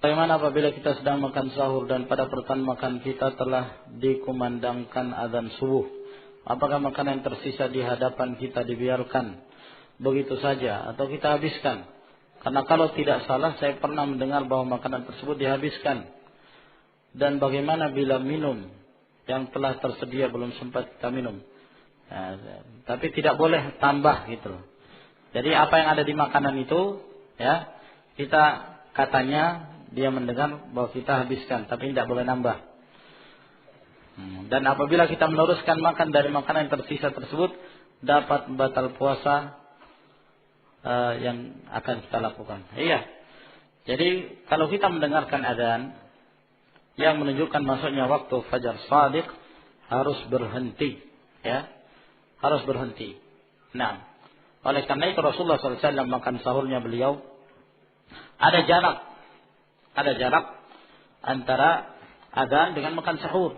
Bagaimana apabila kita sedang makan sahur dan pada pertengahan makan kita telah dikumandangkan azan subuh? Apakah makanan yang tersisa di hadapan kita dibiarkan begitu saja atau kita habiskan? Karena kalau tidak salah saya pernah mendengar bahwa makanan tersebut dihabiskan. Dan bagaimana bila minum yang telah tersedia belum sempat kita minum? Nah, tapi tidak boleh tambah gitu. Jadi apa yang ada di makanan itu, ya, kita katanya dia mendengar bahwa kita habiskan, tapi tidak boleh nambah. Dan apabila kita meneruskan makan dari makanan yang tersisa tersebut, dapat batal puasa yang akan kita lakukan. Iya. Jadi kalau kita mendengarkan azan yang menunjukkan masuknya waktu fajar shadiq, harus berhenti, ya. Harus berhenti. Nah, oleh karena itu Rasulullah SAW makan sahurnya beliau ada jarak antara azan dengan makan sahur,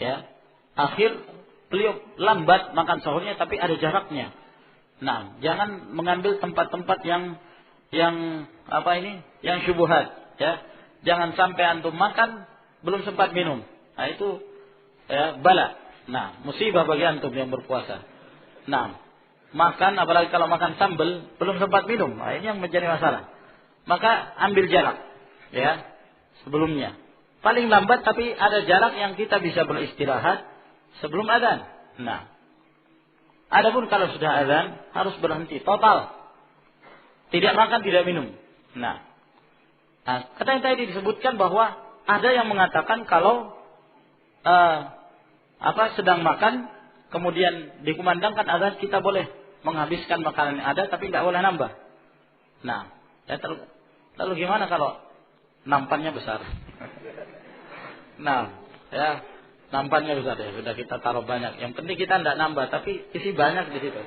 ya. Akhir beliau lambat makan sahurnya tapi ada jaraknya. Nah, jangan mengambil tempat-tempat yang syubhat, ya. Jangan sampai antum makan belum sempat minum. Nah, itu ya bala. Nah, musibah bagi antum yang berpuasa. Nah, makan apalagi kalau makan sambal belum sempat minum. Nah, ini yang menjadi masalah. Maka ambil jarak, ya, sebelumnya. Paling lambat tapi ada jarak yang kita bisa beristirahat sebelum azan. Nah, adapun kalau sudah azan harus berhenti total. Tidak makan, tidak minum. Nah, kata yang tadi disebutkan bahwa ada yang mengatakan kalau sedang makan kemudian dikumandangkan azan, kita boleh menghabiskan makanan yang ada tapi tidak boleh nambah. Nah, ya, lalu gimana kalau nampannya besar? Nah, ya, nampannya besar ya, sudah kita taruh banyak. Yang penting kita tidak nambah tapi isi banyak di situ.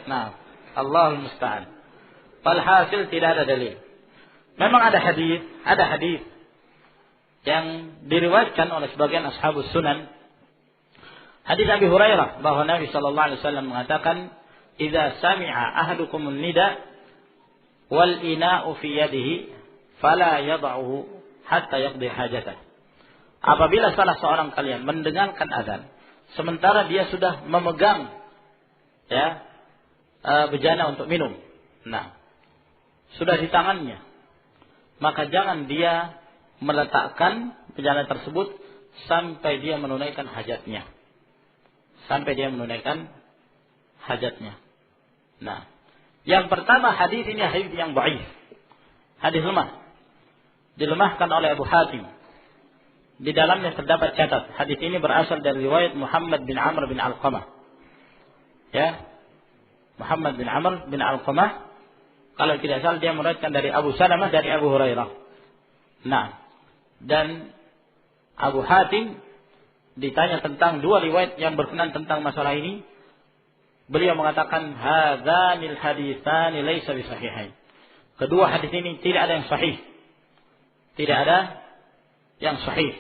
Nah, Allahul musta'an. Walhasil tidak ada dalil. Memang ada hadis yang diriwayatkan oleh sebagian ashabus sunan. Hadis Abi Hurairah bahwa Nabi sallallahu alaihi wasallam mengatakan, "Idza sami'a ahadukumun nida wal ina'u fi yadihi fala yad'uhu hatta yaqdi hajatah." Apabila salah seorang kalian mendengarkan azan sementara dia sudah memegang, ya, bejana untuk minum. Nah, sudah di tangannya, maka jangan dia meletakkan bejana tersebut sampai dia menunaikan hajatnya. Sampai dia menunaikan hajatnya. Nah, yang pertama hadis ini hadis yang dhaif. Hadis lemah. Dilemahkan oleh Abu Hatim. Di dalamnya terdapat catat. Hadis ini berasal dari riwayat Muhammad bin Amr bin Alqamah. Ya. Muhammad bin Amr bin Alqamah. Kalau tidak salah dia meriwayatkan dari Abu Salamah dari Abu Hurairah. Nah, dan Abu Hatim ditanya tentang dua riwayat yang berkenaan tentang masalah ini, beliau mengatakan hadzanil haditsani laisa bisahihain. Kedua hadis ini tidak ada yang sahih. Tidak ada yang sahih.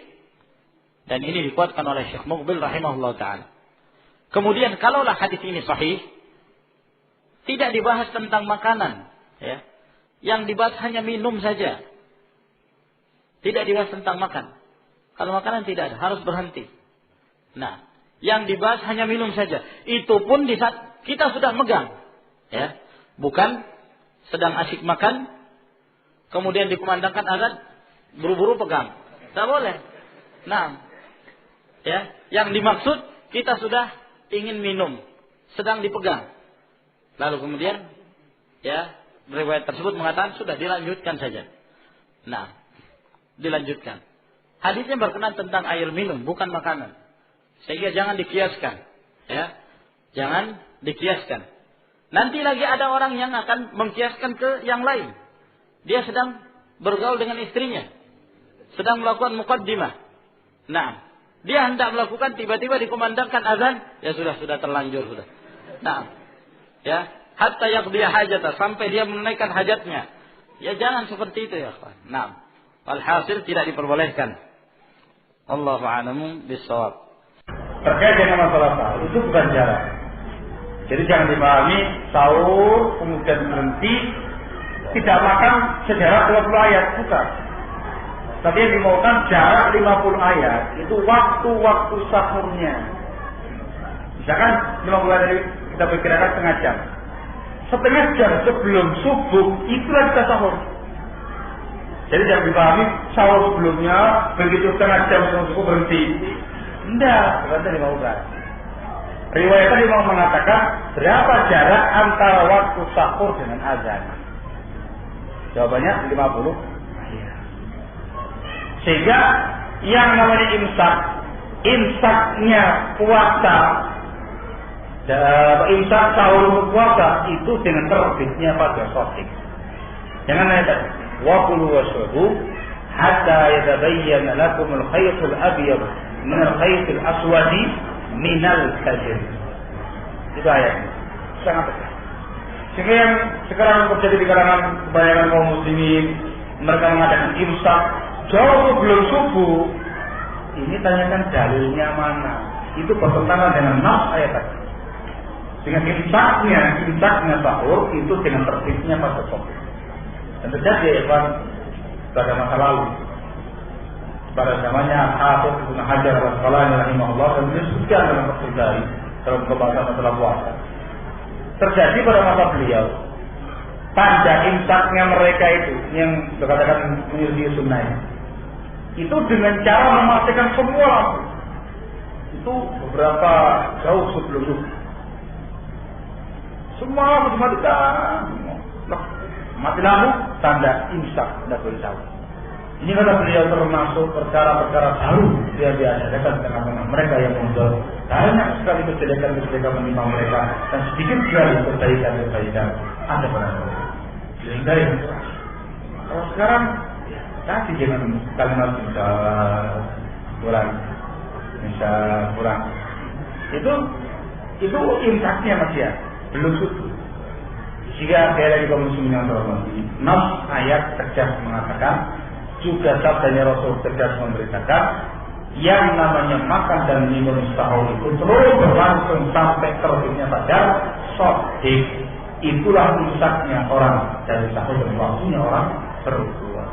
Dan ini dikuatkan oleh Syekh Muqbil rahimahullah taala. Kemudian kalaulah hadis ini sahih, tidak dibahas tentang makanan, ya. Yang dibahas hanya minum saja. Tidak dibahas tentang makan. Kalau makanan tidak ada, harus berhenti. Nah, yang dibahas hanya minum saja. Itu pun di saat kita sudah megang, ya. Bukan sedang asyik makan, kemudian dikumandangkan azan, buru-buru pegang. Tak boleh. Nah, ya, yang dimaksud kita sudah ingin minum, sedang dipegang. Lalu kemudian, ya, riwayat tersebut mengatakan sudah dilanjutkan saja. Nah, dilanjutkan. Hadisnya berkenaan tentang air minum, bukan makanan. Sehingga jangan dikiaskan, ya. Jangan dikiaskan. Nanti lagi ada orang yang akan mengkiaskan ke yang lain. Dia sedang bergaul dengan istrinya, sedang melakukan muqaddimah. Nah, dia hendak melakukan, tiba-tiba dikumandangkan azan, ya sudah terlanjur sudah. Nah, ya, hatta yaqdi hajatah, sampai dia menunaikan hajatnya. Ya jangan seperti itu ya, kawan. Nah, walhasil tidak diperbolehkan. Allahu a'lamu bissawab. Terkait dengan masalah sahur itu bukan jarak. Jadi jangan dipahami sahur kemudian berhenti tidak makan sejarah 20 ayat, bukan. Tapi yang dimaukan jarak 50 ayat itu waktu-waktu sahurnya. Misalkan 50 ayat kita perkirakan setengah jam. Setengah jam sebelum subuh itulah kita sahur. Jadi jangan dipahami sahur sebelumnya begitu setengah jam sebelum subuh berhenti. Enggak, bukan dimaukan. Riwayat tadi mau mengatakan berapa jarak antara waktu sahur dengan azan. Jawabannya 50. Sehingga yang namanya imsaknya puasa, imsak sahur puasa itu dengan terbitnya pada sotik. Jangan nanya wa kulu washrabu hatta yatabayyana lakum al-khaytul abyad min al-khaytil aswadi min al-fajr. Itu ayatnya. Sangat tegas. Sehingga yang sekarang terjadi di kalangan kebanyakan kaum muslimin, mereka mengadakan imsak jauh sebelum subuh. Ini tanyakan dalilnya mana? Itu bertentangan dengan nas ayat tadi. Dengan imsaknya sahur itu dengan terbitnya pada subuh. Dan terjadi pada masa lalu, pada zamannya Hafiz Ibnu Hajar al-Asqalani rahimahullah, dan disebutkan dalam tafsir dari dalam pembahasan masalah puasa. Terjadi pada masa beliau, tanda imsaknya mereka itu yang dikatakan menyelisih sunnah itu dengan cara mematikan semua lampu. Itu beberapa jauh sebelum itu. Semua lampu dimatikan. Mati lampu, tanda imsak, tidak boleh tahu. Ini kata beliau termasuk perkara-perkara baru yang diadakan tengah-tengah mereka yang muncul. Banyak sekali kejelekan-kejelekan menimpa mereka dan sedikit sekali kebaikan-kebaikan ada pada mereka. Sehingga kalau sekarang tadi dengan kalimat bisa kurang. Itu imsaknya masih ya, belum subuh. Jika saya lagi kaum muslimin yang terhormati, nas ayat tegas mengatakan, juga sabdanya Rasul tegas memberitakan, yang namanya makan dan minum sahur itu terus berlangsung sampai terbitnya fajar sodik. Itulah imsaknya orang dari sahur dan waktunya orang berbuat.